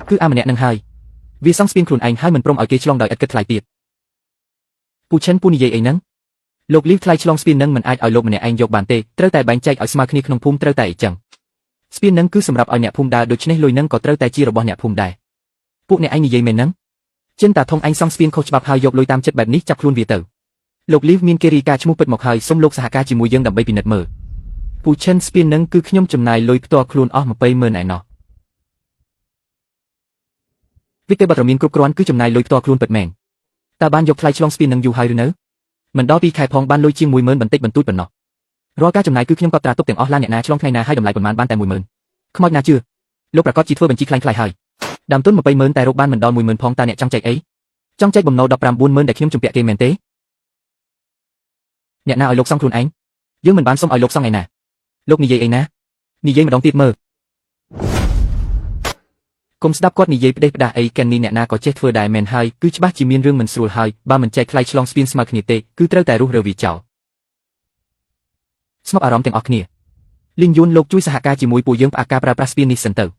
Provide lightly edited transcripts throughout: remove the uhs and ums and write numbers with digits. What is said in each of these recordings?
គឺអាម្នាក់នឹងហើយវាសង់ស្ពានខ្លួនឯងហើយមិនព្រមឲ្យគេឆ្លងដោយឥតគិតថ្លៃទៀតពូឈិនពូនិយាយអីហ្នឹងលោកលីវថ្លៃឆ្លងស្ពាននឹងមិនអាចឲ្យលោកម្នាក់ឯងយកបានទេត្រូវតែបែងចែកឲ្យស្មើគ្នាក្នុងភូមិត្រូវតែអីចឹងស្ពាននឹងគឺសម្រាប់ឲ្យអ្នកភូមិដើរដូច្នេះលុយនឹងក៏ត្រូវតែជារបស់អ្នកភូមិដែរពួកអ្នកឯងនិយាយមែនហ្នឹងចិនតាធំឯងសង់ស្ពានខុសច្បាប់ហើយយកលុយតាមចិត្តបែបនេះចាប់ខ្លួនវាទៅលោកលីវមានគេរីការឈ្មោះពិតមកហើយសូមលោកសហការជាមួយយើងដើម្បីពិនិត្យមើលពូឈិនស្ពាននឹងគឺខ្ញុំចំណាយលុយផ្ទាល់ខ្លួនអស់200000ឯណោះវិកេបត្រមានគ្រប់គ្រាន់គឺចំណាយលុយផ្ទាល់ខ្លួនពិតមែនតើបានយកថ្លៃឆ្លងស្ពាននឹងយូរហើយឬនៅមិនដល់2ខែផងបានលុយជាង10000បន្តិចបន្តួចប៉ុណ្ណោះរាល់ការចំណាយគឺខ្ញុំក៏ត្រាទុកទាំងអស់ឡានអ្នកណាឆ្លងថ្ងៃណាហើយតម្លៃប៉ុន្មានបានតែ10000ខ្មោចណាជឿលោកប្រកាសជាធ្វើបញ្ជីខ្លាំងៗហើយដើមទុន20000តែរកបានមិនដល់10000ផងតើអ្នកចង់ចែកអីចង់ចែកបំណុល19000ដែលខ្ញុំជំពាក់គេមែនទេអ្នកណាឲ្យលោកសង់ខ្លួនឯងយើងមិនបានសុំឲ្យលោកសង់ឯណាលោកនិយាយអីណានិយាយម្ដងទៀតមើលកុំស្ដាប់គាត់និយាយផ្ដេសផ្ដាសអីកែននេះអ្នកណាក៏ចេះធ្វើដែរមែនហើយគឺច្បាស់ជាមានរឿងមិនស្រួលហើយបើមិនចែកថ្លៃឆ្លងស្ពានស្មើគ្នាទេគឺត្រូវតែរុះរើវាចោលស្ងប់អារម្មណ៍ទាំងអស់គ្នាលីងយួនលោកជួយសហការជាមួយពួកយើងផ្អាកការប្រើប្រាស់ស្ពាននេះសិនទៅ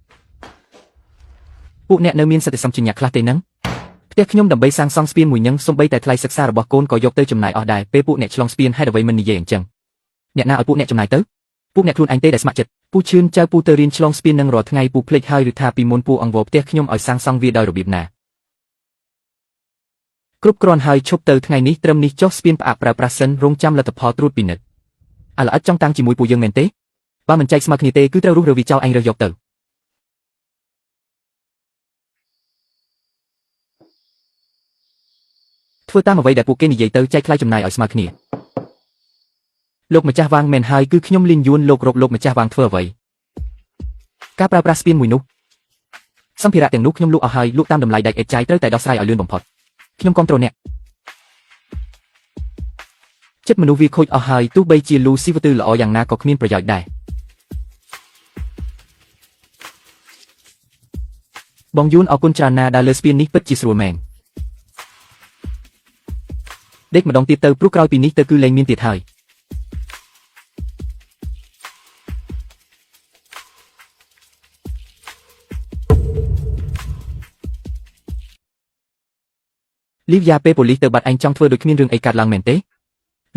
ពួកអ្នកនៅមានសិទ្ធិសម្បត្តិខ្លះទេហ្នឹងផ្ទះខ្ញុំដើម្បីសាងសង់ស្ពានមួយញឹងសំបីតែថ្លៃសិក្សារបស់កូនក៏យកទៅចំណាយអស់ដែរពេលពួកអ្នកឆ្លងស្ពានហេតុអ្វីមិននិយាយអញ្ចឹងអ្នកណាឲ្យពួកអ្នកចំណាយទៅពួកអ្នកខ្លួនឯងទេដែលស្ម័គ្រចិត្តពូឈឿនចៅពូទៅរៀនឆ្លងស្ពាននឹងរាល់ថ្ងៃពូភ្លេចហើយឬថាពីមុនពូអង្វរផ្ទះខ្ញុំឲ្យសាងសង់វាដោយរបៀបណាគ្រប់គ្រាន់ហើយឈប់ទៅថ្ងៃនេះត្រឹមនេះចុះស្ពានផ្អាកប្រើប្រាស់សិនរងចាំលទ្ធផលត្រួតពិនិត្យឥឡូវអត់ចង់តាំងជាមួយពូយើងមែនទេបើមិនចែកស្មើគ្នាទេគឺត្រូវរុះរើវាចោលឯងរើសយកទៅធ្វើតាមអ្វីដែលពួកគេនិយាយទៅចែកថ្លៃចំណាយឲ្យស្មើគ្នាលោកម្ចាស់វាងមែនហើយគឺខ្ញុំលីងយួនលោករកលោកម្ចាស់វាងធ្វើអ្វីការប្រើប្រាស់ស្ពានមួយនោះសម្ភារៈទាំងនោះខ្ញុំលក់អស់ហើយលក់តាមតម្លៃដាច់ឥតចាយត្រូវតែដោះស្រាយឲ្យលឿនបំផុតខ្ញុំគាំទ្រអ្នកចិត្តមនុស្សវាខូចអស់ហើយទោះបីជាលូស៊ីវទឺល្អយ៉ាងណាក៏គ្មានប្រយោជន៍ដែរបងយួនអរគុណច្រើនណាស់ដែលលើស្ពាននេះពិតជាស្រួលមែនដេកម្ដងទៀតទៅព្រោះក្រោយពីនេះទៅគឺលែងមានទៀតហើយលីវយ៉ាពេលប៉ូលីសទៅបាត់ឯងចង់ធ្វើដូចគ្មានរឿងអីកើតឡើងមែនទេ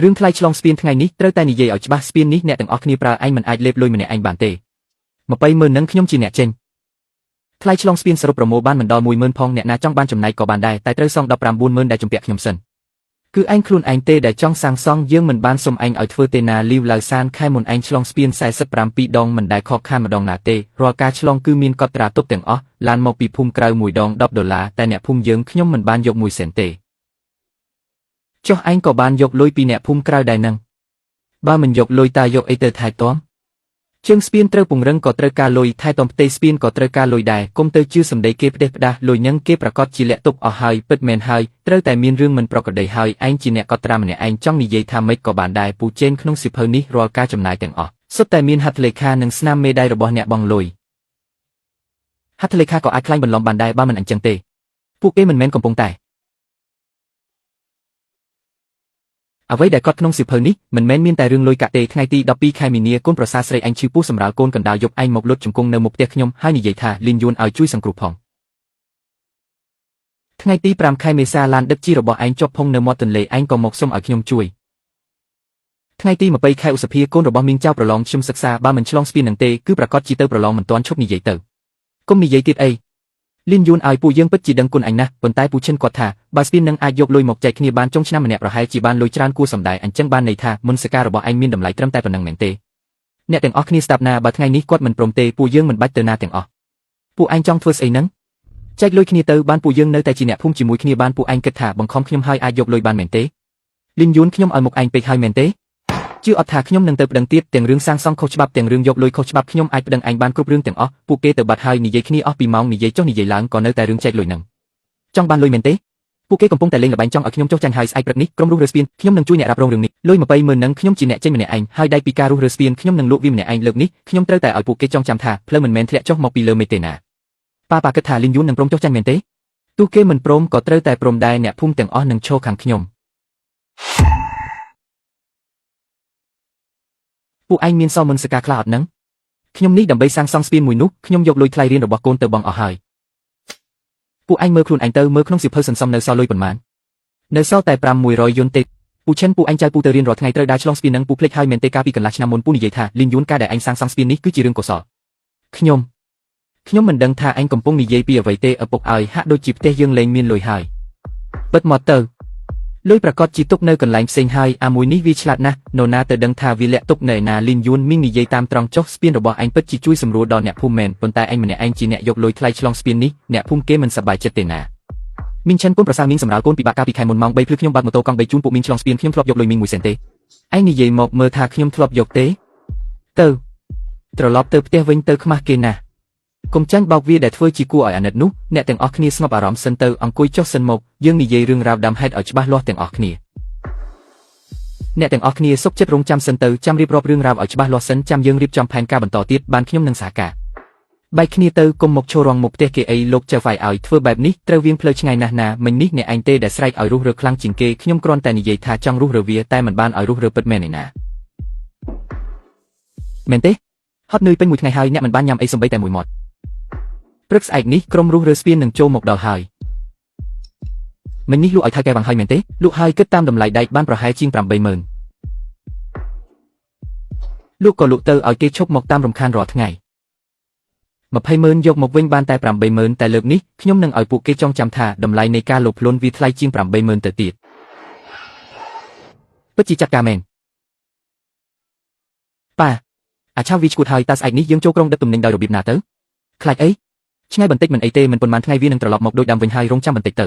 រឿងថ្លៃឆ្លងស្ពានថ្ងៃនេះត្រូវតែនិយាយឲ្យច្បាស់ស្ពាននេះអ្នកទាំងអស់គ្នាប្រើឯងមិនអាចលេបលុយម្នាក់ឯងបានទេ20000នឹងខ្ញុំជាអ្នកចេញថ្លៃឆ្លងស្ពានសរុបប្រមូលបានមិនដល់10000ផងអ្នកណាចង់បានចំណែកក៏បានដែរតែត្រូវសង19000ដែលជំពាក់ខ្ញុំសិនគឺឯងខ្លួនឯងទេដែលចង់សាងសង់យើងមិនបានសុំឯងឲ្យធ្វើទេណាលីវឡៅសានខែមុនឯងឆ្លងស្ពាន47ដងមិនដែលខកខានម្ដងណាទេរាល់ការឆ្លងគឺមានកត់ត្រាទុកទាំងអស់ឡានមកពីភូមិក្រៅមួយដង$10តែអ្នកភូមិយើងខ្ញុំមិនបានយក1សេនទេចុះឯងក៏បានយកលុយពីអ្នកភូមិក្រៅដែរនឹងបើមិនយកលុយតាយកអីទៅថែទាំជើងស្ពានត្រូវពង្រឹងក៏ត្រូវការលុយថែទាំផ្ទៃស្ពានក៏ត្រូវការលុយដែរគុំទៅជឿសម្ដីគេផ្ដេសផ្ដាសលុយនឹងគេប្រកាសជាលាក់ទុកអស់ហើយពិតមែនហើយត្រូវតែមានរឿងមិនប្រក្រតីហើយឯងជាអ្នកកត់ត្រាម្នាក់ឯងចង់និយាយថាម៉េចក៏បានដែរពូជេនក្នុងសិភៅនេះរាល់ការចំណាយទាំងអស់សុទ្ធតែមានហត្ថលេខានិងស្នាមមេដៃរបស់អ្នកបងលុយហត្ថលេខាក៏អាចក្លែងបន្លំបានដែរបើមិនអញ្ចឹងទេពួកគេមិនមែនកំពុងតែអ្វីដែលកត់ក្នុងសៀវភៅនេះមិនមែនមានតែរឿងលុយកាក់ទេថ្ងៃទី12ខែមីនាកូនប្រសាស្រីអញឈឺពោះសម្រាលកូនកណ្ដាលយប់ឯងមកលុតជង្គង់នៅមុខផ្ទះខ្ញុំហើយនិយាយថាលីនយួនឲ្យជួយសង្គ្រោះផងថ្ងៃទី5ខែមេសាឡានដឹកជីរបស់ឯងជាប់ផុងនៅមាត់ទន្លេឯងក៏មកសុំឲ្យខ្ញុំជួយថ្ងៃទី20ខែឧសភាកូនរបស់មីងចៅប្រឡងខ្ញុំសិក្សាបើមិនឆ្លងស្ពាននឹងទេគឺប្រកាសជាទៅប្រឡងមិនទាន់ឈប់និយាយទៅកុំនិយាយទៀតអីលីនយួនឲ្យពួកយើងពិតជាដឹងគុណអញណាស់ប៉ុន្តែពូឈិនគាត់ថាបើស្ពាននឹងអាចយកលុយមកចែកគ្នាបានចុងឆ្នាំម្នាក់ប្រហែលជាបានលុយច្រើនគួរសម្ដាយអញ្ចឹងបានន័យថាមុនសិការបស់ឯងមានតម្លៃត្រឹមតែប៉ុណ្ណឹងមែនទេអ្នកទាំងអស់គ្នាស្ដាប់ណាបើថ្ងៃនេះគាត់មិនព្រមទេពួកយើងមិនបាច់ទៅណាទាំងអស់ពួកឯងចង់ធ្វើស្អីហ្នឹងចែកលុយគ្នាទៅបានពួកយើងនៅតែជាអ្នកភូមិជាមួយគ្នាបានពួកឯងគិតថាបង្ខំខ្ញុំហើយអាចយកលុយបានមែនទេលីនយួនខ្ញុំឲ្យមុខឯងពេកហើយមែនទេជឿអត់ថាខ្ញុំនឹងទៅប្តឹងទៀតទាំងរឿងសាងសង់ខុសច្បាប់ទាំងរឿងយកលុយខុសច្បាប់ខ្ញុំអាចប្តឹងឯងបានគ្រប់រឿងទាំងអស់ពួកគេទៅបាត់ហើយនិយាយគ្នាអស់ពីម៉ោងនិយាយចុះនិយាយឡើងក៏នៅតែរឿងចែកលុយហ្នឹងចង់បានលុយមែនទេពួកគេកំពុងតែលេងល្បែងចង់ឲ្យខ្ញុំចុះចាញ់ហើយស្អែកព្រឹកនេះក្រុមរុះរើស្ពានខ្ញុំនឹងជួយអ្នករ៉ាប់រងរឿងនេះលុយ20000ហ្នឹងខ្ញុំជាអ្នកចេញម្នាក់ឯងហើយដៃពីការរុះរើស្ពានខ្ញុំនឹងលក់វាម្នាក់ឯងលើកនេះខ្ញុំត្រូវតែឲ្យពួកគេចងចាំថាផ្លូវមិនមែនធ្លាក់ចុះមកពីលើមេឃទេណាប៉ាគិតថាលីនយួននឹងព្រមចុះចាញ់មែនទេទោះគេមិនព្រមក៏ត្រូវតែព្រមដែរអ្នកភូមិទាំងអស់នឹងឈរខាងខ្ញុំពួកឯងមានសល់មុនសកាខ្លះអត់ហ្នឹងខ្ញុំនេះដើម្បីសាងសង់ស្ពានមួយនោះខ្ញុំយកលុយថ្លៃរៀនរបស់កូនទៅបង់អស់ហើយ ពួកឯងមើលខ្លួនឯងទៅមើលក្នុងសៀវភៅសន្សំនៅសល់លុយប៉ុន្មាននៅសល់តែ500យន្តទេពូឈិនពូអញចៅពូទៅរៀនរាល់ថ្ងៃត្រូវដើរឆ្លងស្ពាននឹងពូភ្លេចហើយមែនទេកាលពីកន្លះឆ្នាំមុនពូនិយាយថាលីនយួនការដែលឯងសាងសង់ស្ពាននេះគឺជារឿងកុសលខ្ញុំមិនដឹងថាឯងកំពុងនិយាយពីអ្វីទេឪពុកឲ្យហាក់ដូចជាផ្ទះយើងលែងមានលុយហើយពិតមកទៅលុយប្រកាសជាទុកនៅកន្លែងផ្សេងហើយអាមួយនេះវាឆ្លាតណាស់នរណាទៅដឹងថាវាលាក់ទុកនៅឯណាលីនយួនមីងនិយាយតាមត្រង់ចុះស្ពានរបស់ឯងពិតជាជួយសម្រួលដល់អ្នកភូមិមែនប៉ុន្តែឯងម្នាក់ឯងជាអ្នកយកលុយថ្លៃឆ្លងស្ពាននេះអ្នកភូមិគេមិនសប្បាយចិត្តទេណាមីងឆិនគុណប្រសាមីងសម្រាប់កូនពិបាកកាលពីខែមុនម៉ោង3ព្រឹកខ្ញុំបើកម៉ូតូកង់3ជូនពួកមីងឆ្លងស្ពានខ្ញុំធ្លាប់យកលុយមីង1សេនទេឯងនិយាយមកមើលថាខ្ញុំធ្លាប់យកទេទៅត្រឡប់ទៅផ្ទះវិញទៅខ្មាស់គេណាកុំចាញ់បោកវាដែលធ្វើជាគួរឲ្យអាណិតនោះអ្នកទាំងអស់គ្នាស្ងប់អារម្មណ៍សិនទៅអង្គុយចុះសិនមកយើងនិយាយរឿងរ៉ាវដើមហេតុឲ្យច្បាស់លាស់ទាំងអស់គ្នាអ្នកទាំងអស់គ្នាសុខចិត្តរងចាំសិនទៅចាំរៀបរាប់រឿងរ៉ាវឲ្យច្បាស់លាស់សិនចាំយើងរៀបចំផែនការបន្តទៀតបានខ្ញុំនឹងសហការបែកគ្នាទៅកុំមកឈររងមុខផ្ទះគេអីលោកចៅហ្វាយឲ្យធ្វើបែបនេះត្រូវវៀងផ្លូវឆ្ងាយណាស់ណាមិញនេះអ្នកឯងទេដែលស្រែកឲ្យរុះរើខ្លាំងជាងគេខ្ញុំគ្រាន់តែនិយាយថាចង់រុះរើវាតែមិនបានឲ្យរុះរើពិតមែនឯណាមែនទេហត់នឿយពេញមួយថ្ងៃហើយអ្នកមិនបានញ៉ាំអីសំបីតែមួយមាត់ព្រឹកស្អែកនេះក្រុមរុះរើស្ពាននឹងចូលមកដល់ហើយមិញនេះលក់ឲ្យថៅកែវ៉ាងហើយមែនទេលក់ហើយគិតតាមតម្លៃដែកបានប្រហែលជាង80000លោកក៏លក់ទៅឲ្យគេឈប់មកតាមរំខានរាល់ថ្ងៃ200,000យកមកវិញបានតែ80000តែលើកនេះខ្ញុំនឹងឲ្យពួកគេចងចាំថាតម្លៃនៃការលោភលន់វាថ្លៃជាង80000ទៅទៀតពិតជាចាត់ការមែនប៉ាអាឆាវីឈួតហើយតើស្អែកនេះយើងចូលក្រុងដឹកទំនិញដោយរបៀបណាទៅខ្លាចអីឆ្ងាយបន្តិចមិនអីទេមិនប៉ុន្មានថ្ងៃវានឹងត្រឡប់មកដូចដើមវិញហើយរងចាំបន្តិចទៅ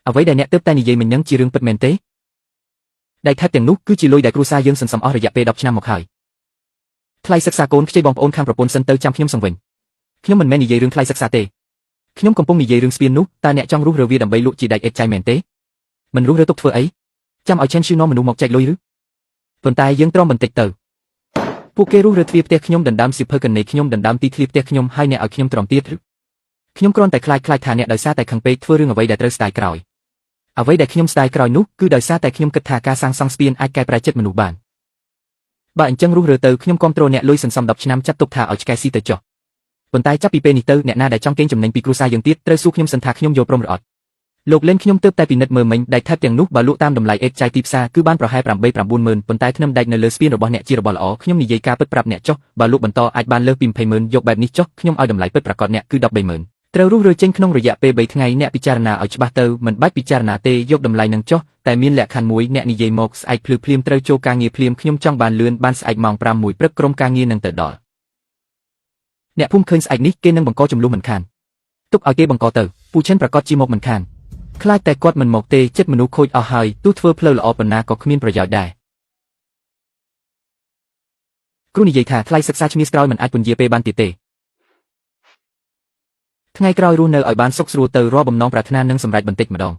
អ្វីដែលអ្នកទើបតែនិយាយមិញនឹងជារឿងពិតមែនទេដៃថែបទាំងនោះគឺជាលុយដែលគ្រួសារយើងសន្សំអស់រយៈពេល10ឆ្នាំមកហើយថ្លៃសិក្សាកូនខ្ចីបងប្អូនខាងប្រពន្ធសិនទៅចាំខ្ញុំសង្វិញខ្ញុំមិនមែននិយាយរឿងថ្លៃសិក្សាទេខ្ញុំកំពុងនិយាយរឿងស្ពាននោះតើអ្នកចង់រុះរើវាដើម្បីលក់ជាដាច់អេតចៃមែនទេមិនរុះរើទុកធ្វើអីចាំឲ្យឆេនឈឺនាំមនុស្សមកចែកលុយឬប៉ុន្តែយើងទ្រាំបន្តិចទៅពួកគេរុះរើទ្វារផ្ទះខ្ញុំដណ្ដើមសៀវភៅកណេខ្ញុំដណ្ដើមទីធ្លាផ្ទះខ្ញុំហើយអ្នកឲ្យខ្ញុំទ្រាំទៀតឬខ្ញុំគ្រាន់តែខ្លាចថាអ្នកដោយសារតែខឹងពេកធ្វើរឿងអ្វីដែលត្រូវស្ដាយក្រោយអ្វីដែលខ្ញុំស្ដាយក្រោយនោះគឺដោយសារតែខ្ញុំគិតថាការសាងសង់ស្ពានអាចកែប្រែចិត្តមនុស្សបានបើអញ្ចឹងរុះរើទៅខ្ញុំគាំទ្រអ្នកលុយសន្សំ10ឆ្នាំចាត់ទុកថាឲ្យឆ្កែស៊ីទៅចុះប៉ុន្តែចាប់ពីពេលនេះទៅអ្នកណាដែលចង់កេងចំណេញពីគ្រួសារយើងទៀតត្រូវសួរខ្ញុំសិនថាខ្ញុំយកព្រមឬអត់លោកលេនខ្ញុំទើបតែពិនិត្យមើលមិញដែកថែបទាំងនោះបើលក់តាមតម្លៃអេតចៃទីផ្សារគឺបានប្រហែល8-9ម៉ឺនប៉ុន្តែថ្នាំដែកនៅលើស្ពានរបស់អ្នកជារបស់ល្អខ្ញុំនិយាយការពិតប្រាប់អ្នកចុះបើលក់បន្តអាចបានលើសពី200,000យកបែបនេះចុះខ្ញុំឲ្យតម្លៃពិតប្រាកដអ្នកគឺ130,000ត្រូវរុះរើចេញក្នុងរយៈពេល3ថ្ងៃអ្នកពិចារណាឲ្យច្បាស់ទៅមិនបាច់ពិចារណាទេយកតម្លៃនឹងចុះតែមានលក្ខខណ្ឌមួយអ្នកនិយាយមកស្អែកភ្លឺភ្លាមត្រូវចូលការងារភ្លាមខ្ញុំចង់បានលឿនបានស្អែកម៉ោង5:00ព្រឹកក្រុមការងារនឹងទៅដល់អ្នកភូមិឃើញស្អែកនេះគេនឹងបង្កចំនួនមិនខានទុកឲ្យគេបង្កទៅពូឈិនប្រកាសជាមកមិនខានខ្លាចតែគាត់មិនមកទេចិត្តមនុស្សខូចអស់ហើយទោះធ្វើផ្លូវល្អប៉ុណ្ណាក៏គ្មានប្រយោជន៍ដែរគ្រូនិយាយថាថ្លៃសិក្សាឈ្មោះក្រោយមិនអាចពន្យាពេលបានទៀតទេថ្ងៃក្រោយរស់នៅឲ្យបានសុខស្រួលទៅរាល់បំណងប្រាថ្នានឹងសម្រេចបន្តិចម្ដង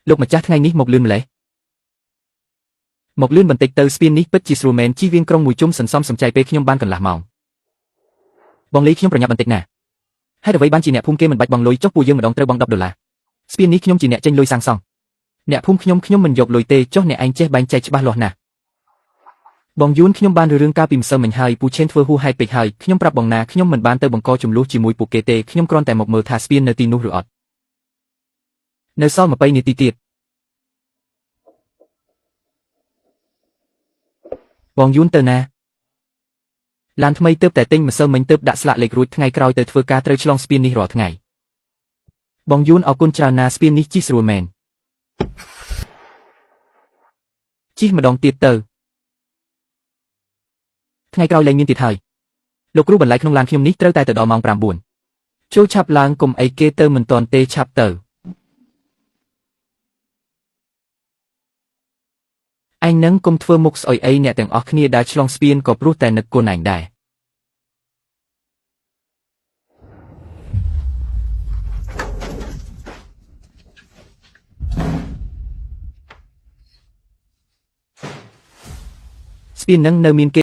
លោកម្ចាស់ថ្ងៃនេះមកលឿនម្លេះមកលឿនបន្តិចទៅស្ពាននេះពិតជាស្រួលមែនជិះវៀងក្រុងមួយជុំសន្សំសំចៃពេលខ្ញុំបានកន្លះម៉ោងបងលីខ្ញុំប្រញាប់បន្តិចណាហេតុអ្វីបានជាអ្នកភូមិគេមិនបាច់បង់លុយចុះពួកយើងម្ដងត្រូវបង់$10ស្ពាននេះខ្ញុំជាអ្នកចេញលុយសាងសង់អ្នកភូមិខ្ញុំមិនយកលុយទេចុះអ្នកឯងចេះបែងចែកច្បាស់លាស់ណាស់បងយួនខ្ញុំបានរឿងកាលពីម្សិលមិញហើយពូឈិនធ្វើហួសហេតុពេកហើយខ្ញុំប្រាប់បងណាខ្ញុំមិនបានទៅបង្កចំនួនជាមួយពួកគេទេខ្ញុំគ្រាន់តែមកមើលថាស្ពាននៅទីនោះឬអត់នៅសល់20នាទីទៀតបងយួនទៅណាឡានថ្មីទើបតែទិញម្សិលមិញទើបដាក់ស្លាកលេខរួចថ្ងៃក្រោយទៅធ្វើការត្រូវឆ្លងស្ពាននេះរាល់ថ្ងៃបងយួនអរគុណច្រើនណាស់ស្ពាននេះជិះស្រួលមែនជិះម្ដងទៀតទៅថ្ងៃក្រោយលែងមានទៀតហើយលោកគ្រូបន្លែក្នុងឡានខ្ញុំនេះត្រូវតែទៅដល់ម៉ោង9ចូលឆាប់ឡើងកុំអីគេទៅមិនទាន់ទេឆាប់ទៅឯងនឹងកុំធ្វើមុខស្អុយអីអ្នកទាំងអស់គ្នាដែលឆ្លងស្ពានក៏ព្រោះតែនឹកគុណឯងដែរស្ពាននឹងនៅមានគេ